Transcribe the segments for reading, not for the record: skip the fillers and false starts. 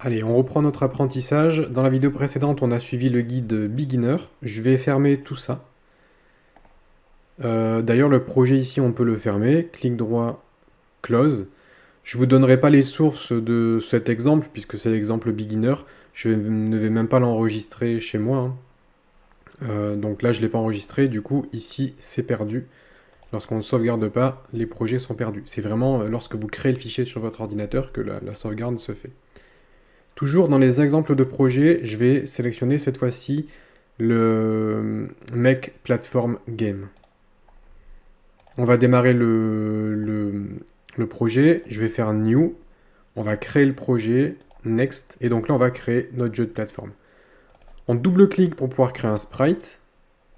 Allez, on reprend notre apprentissage. Dans la vidéo précédente, on a suivi le guide beginner. Je vais fermer tout ça. D'ailleurs, le projet ici, on peut le fermer. Clic droit, close. Je vous donnerai pas les sources de cet exemple, puisque c'est l'exemple beginner. Je ne vais même pas l'enregistrer chez moi, hein. Donc là, je ne l'ai pas enregistré. Du coup, ici, c'est perdu. Lorsqu'on ne sauvegarde pas, les projets sont perdus. C'est vraiment lorsque vous créez le fichier sur votre ordinateur que la sauvegarde se fait. Toujours dans les exemples de projet, je vais sélectionner cette fois-ci le Make Platform Game. On va démarrer le projet, je vais faire New, on va créer le projet, Next, et donc là on va créer notre jeu de plateforme. On double-clique pour pouvoir créer un sprite,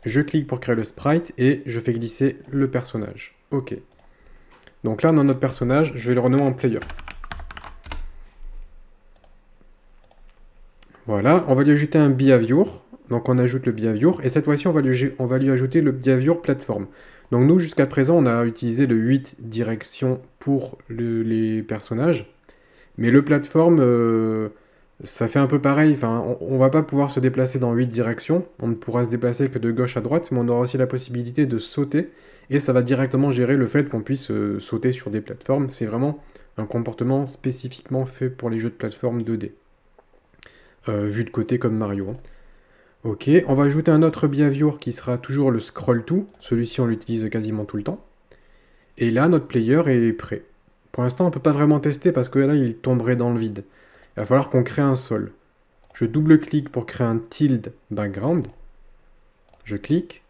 je clique pour créer le sprite et je fais glisser le personnage. Ok. Donc là on a notre personnage, je vais le renommer en player. Voilà, on va lui ajouter un behavior. Donc on ajoute le behavior. Et cette fois-ci, on va lui ajouter le behavior plateforme. Donc nous, jusqu'à présent, on a utilisé le 8 directions pour les personnages. Mais le plateforme, ça fait un peu pareil. Enfin, on va pas pouvoir se déplacer dans 8 directions. On ne pourra se déplacer que de gauche à droite. Mais on aura aussi la possibilité de sauter. Et ça va directement gérer le fait qu'on puisse sauter sur des plateformes. C'est vraiment un comportement spécifiquement fait pour les jeux de plateforme 2D. Vu de côté comme Mario, hein. Ok, on va ajouter un autre behavior qui sera toujours le scroll to. Celui-ci, on l'utilise quasiment tout le temps. Et là, notre player est prêt. Pour l'instant, on ne peut pas vraiment tester parce que là, il tomberait dans le vide. Il va falloir qu'on crée un sol. Je double-clique pour créer un tilde background. Je clique.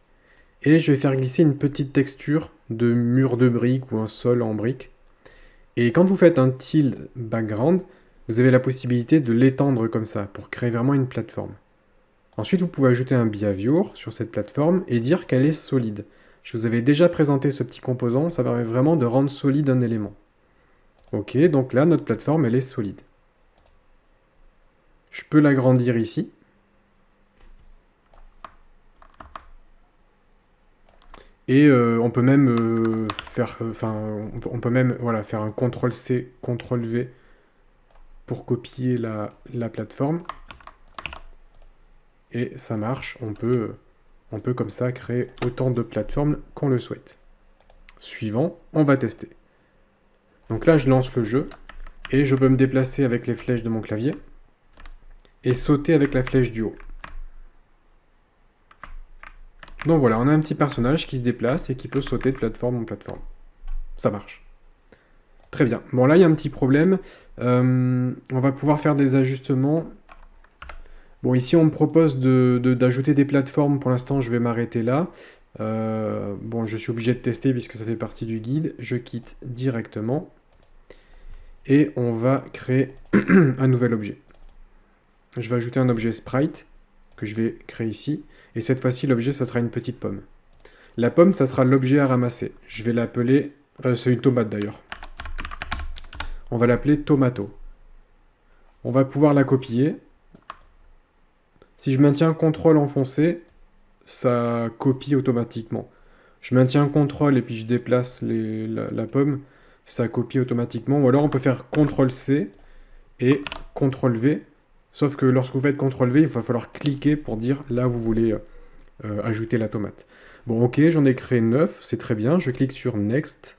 Et je vais faire glisser une petite texture de mur de briques ou un sol en briques. Et quand vous faites un tilde background, vous avez la possibilité de l'étendre comme ça pour créer vraiment une plateforme. Ensuite, vous pouvez ajouter un behavior sur cette plateforme et dire qu'elle est solide. Je vous avais déjà présenté ce petit composant, ça permet vraiment de rendre solide un élément. Ok, donc là, notre plateforme, elle est solide. Je peux l'agrandir ici. Et on peut même faire, on peut même voilà, faire un CTRL-C, CTRL-V pour copier la plateforme. Et ça marche, on peut comme ça créer autant de plateformes qu'on le souhaite. Suivant, on va tester. Donc là, je lance le jeu, et je peux me déplacer avec les flèches de mon clavier, et sauter avec la flèche du haut. Donc voilà, on a un petit personnage qui se déplace et qui peut sauter de plateforme en plateforme. Ça marche. Très bien. Bon, là, il y a un petit problème. On va pouvoir faire des ajustements. Bon, ici, on me propose d'ajouter des plateformes. Pour l'instant, je vais m'arrêter là. Bon, je suis obligé de tester puisque ça fait partie du guide. Je quitte directement. Et on va créer un nouvel objet. Je vais ajouter un objet sprite que je vais créer ici. Et cette fois-ci, l'objet, ça sera une petite pomme. La pomme, ça sera l'objet à ramasser. Je vais l'appeler... c'est une tomate d'ailleurs. On va l'appeler tomato. On va pouvoir la copier. Si je maintiens CTRL enfoncé, ça copie automatiquement. Je maintiens CTRL et puis je déplace la pomme, ça copie automatiquement. Ou alors on peut faire CTRL-C et CTRL-V. Sauf que lorsque vous faites CTRL-V, il va falloir cliquer pour dire là où vous voulez ajouter la tomate. Bon, ok, j'en ai créé 9, c'est très bien. Je clique sur Next.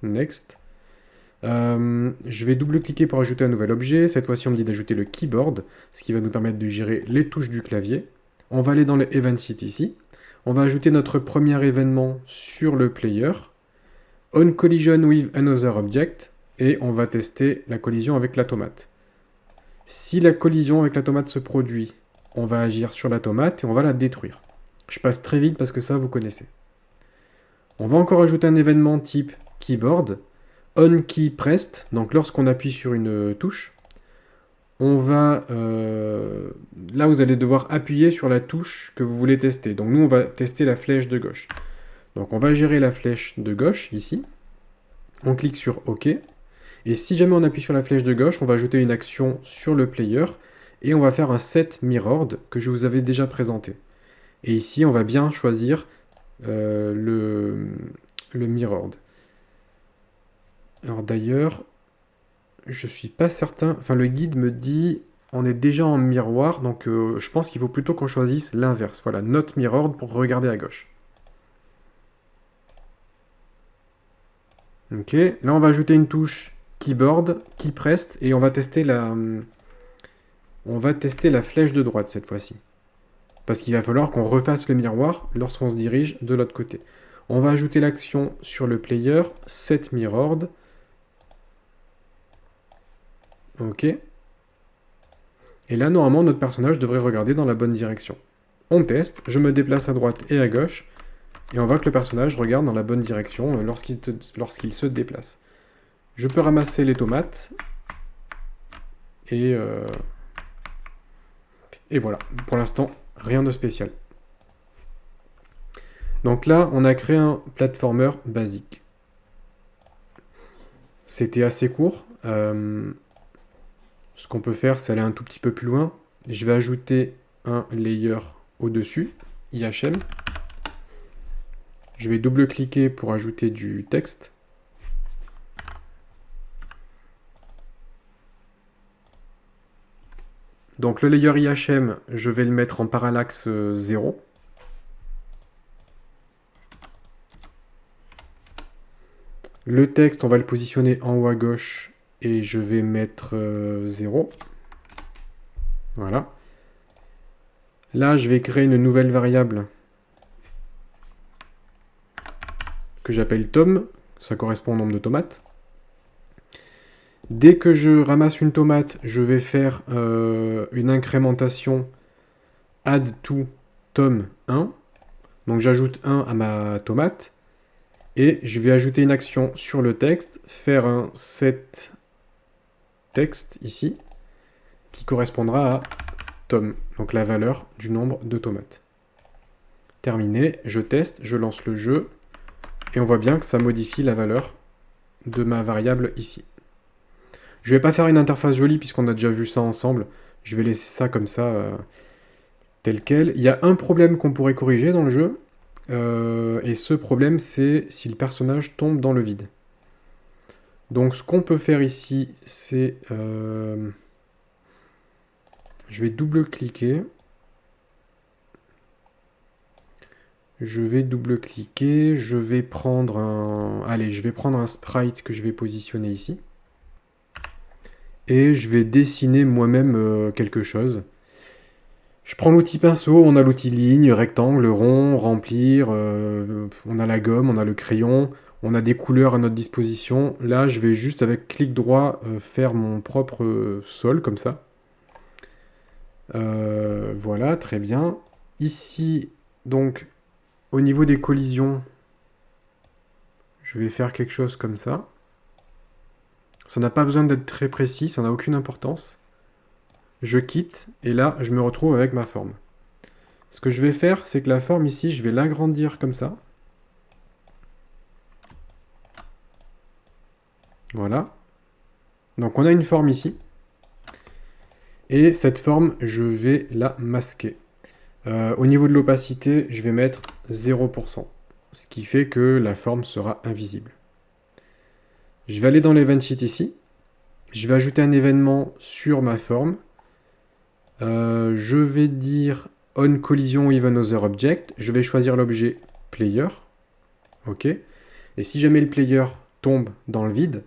Next. Je vais double-cliquer pour ajouter un nouvel objet. Cette fois-ci, on me dit d'ajouter le keyboard, ce qui va nous permettre de gérer les touches du clavier. On va aller dans le Event Sheet ici. On va ajouter notre premier événement sur le player. On collision with another object. Et on va tester la collision avec la tomate. Si la collision avec la tomate se produit, on va agir sur la tomate et on va la détruire. Je passe très vite parce que ça, vous connaissez. On va encore ajouter un événement type keyboard. On key pressed, donc lorsqu'on appuie sur une touche, on va... là, vous allez devoir appuyer sur la touche que vous voulez tester. Donc nous, on va tester la flèche de gauche. Donc on va gérer la flèche de gauche, ici. On clique sur OK. Et si jamais on appuie sur la flèche de gauche, on va ajouter une action sur le player. Et on va faire un set mirrored que je vous avais déjà présenté. Et ici, on va bien choisir le mirrored. Alors d'ailleurs, je suis pas certain... Enfin, le guide me dit on est déjà en miroir, donc je pense qu'il faut plutôt qu'on choisisse l'inverse. Voilà, not mirrored pour regarder à gauche. Ok, là on va ajouter une touche keyboard, key pressed, et on va tester la flèche de droite cette fois-ci. Parce qu'il va falloir qu'on refasse le miroir lorsqu'on se dirige de l'autre côté. On va ajouter l'action sur le player, set mirrored. Ok. Et là, normalement, notre personnage devrait regarder dans la bonne direction. On teste, je me déplace à droite et à gauche, et on voit que le personnage regarde dans la bonne direction lorsqu'il se déplace. Je peux ramasser les tomates, et voilà. Pour l'instant, rien de spécial. Donc là, on a créé un platformer basique. C'était assez court. Ce qu'on peut faire, c'est aller un tout petit peu plus loin. Je vais ajouter un layer au-dessus, IHM. Je vais double-cliquer pour ajouter du texte. Donc le layer IHM, je vais le mettre en parallaxe 0. Le texte, on va le positionner en haut à gauche et je vais mettre 0. Voilà. Là, je vais créer une nouvelle variable que j'appelle tom. Ça correspond au nombre de tomates. Dès que je ramasse une tomate, je vais faire une incrémentation add to tom 1. Donc j'ajoute 1 à ma tomate. Et je vais ajouter une action sur le texte, faire un set texte ici, qui correspondra à tom, donc la valeur du nombre de tomates. Terminé, je teste, je lance le jeu, et on voit bien que ça modifie la valeur de ma variable ici. Je ne vais pas faire une interface jolie puisqu'on a déjà vu ça ensemble, je vais laisser ça comme ça, tel quel. Il y a un problème qu'on pourrait corriger dans le jeu, et ce problème, c'est si le personnage tombe dans le vide. Donc ce qu'on peut faire ici, c'est... je vais double-cliquer. Je vais double-cliquer. Je vais prendre un... Allez, je vais prendre un sprite que je vais positionner ici. Et je vais dessiner moi-même quelque chose. Je prends l'outil pinceau, on a l'outil ligne, rectangle, rond, remplir, on a la gomme, on a le crayon, on a des couleurs à notre disposition. Là, je vais juste avec clic droit faire mon propre sol, comme ça. Voilà, très bien. Ici, donc, au niveau des collisions, je vais faire quelque chose comme ça. Ça n'a pas besoin d'être très précis, ça n'a aucune importance. Je quitte, et là, je me retrouve avec ma forme. Ce que je vais faire, c'est que la forme ici, je vais l'agrandir comme ça. Voilà. Donc on a une forme ici. Et cette forme, je vais la masquer. Au niveau de l'opacité, je vais mettre 0%. Ce qui fait que la forme sera invisible. Je vais aller dans l'event sheet ici. Je vais ajouter un événement sur ma forme. Je vais dire on collision with another object. Je vais choisir l'objet player. OK. Et si jamais le player tombe dans le vide,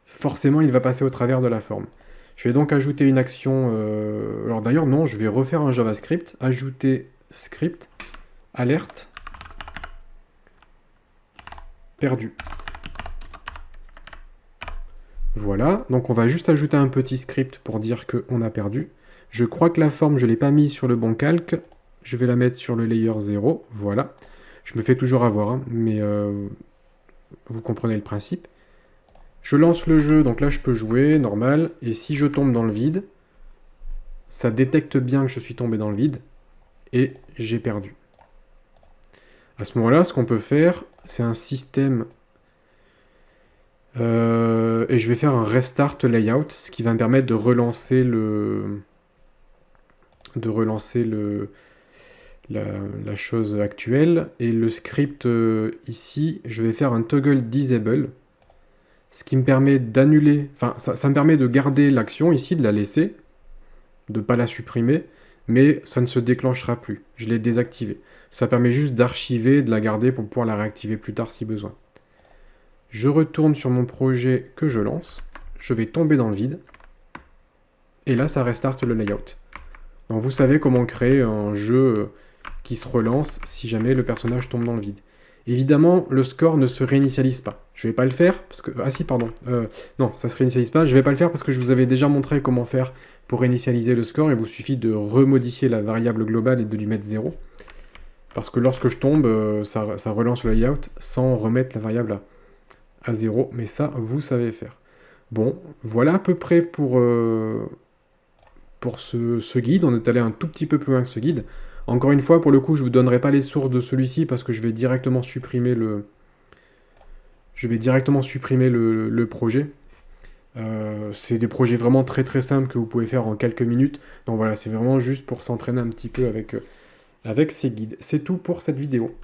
forcément il va passer au travers de la forme. Je vais donc ajouter une action... alors d'ailleurs non, je vais refaire un JavaScript. Ajouter script, alerte, perdu. Voilà, donc on va juste ajouter un petit script pour dire qu'on a perdu. Je crois que la forme, je ne l'ai pas mise sur le bon calque. Je vais la mettre sur le layer 0, voilà. Je me fais toujours avoir, hein, mais vous comprenez le principe. Je lance le jeu, donc là je peux jouer, normal. Et si je tombe dans le vide, ça détecte bien que je suis tombé dans le vide. Et j'ai perdu. À ce moment-là, ce qu'on peut faire, c'est un système... et je vais faire un restart layout, ce qui va me permettre de relancer la chose actuelle. Et le script ici, je vais faire un toggle disable, ce qui me permet d'annuler, enfin ça me permet de garder l'action ici, de la laisser, de ne pas la supprimer, mais ça ne se déclenchera plus. Je l'ai désactivée. Ça permet juste d'archiver, de la garder pour pouvoir la réactiver plus tard si besoin. Je retourne sur mon projet que je lance. Je vais tomber dans le vide. Et là, ça restarte le layout. Donc vous savez comment créer un jeu qui se relance si jamais le personnage tombe dans le vide. Évidemment, le score ne se réinitialise pas. Je ne vais pas le faire, parce que... Ah si, pardon. Non, ça ne se réinitialise pas. Je ne vais pas le faire parce que je vous avais déjà montré comment faire pour réinitialiser le score. Il vous suffit de remodifier la variable globale et de lui mettre 0. Parce que lorsque je tombe, ça relance le layout sans remettre la variable à 0. Mais ça, vous savez faire. Bon, voilà à peu près pour ce guide. On est allé un tout petit peu plus loin que ce guide. Encore une fois, pour le coup, je ne vous donnerai pas les sources de celui-ci parce que je vais directement supprimer le projet. C'est des projets vraiment très très simples que vous pouvez faire en quelques minutes. Donc voilà, c'est vraiment juste pour s'entraîner un petit peu avec ces guides. C'est tout pour cette vidéo.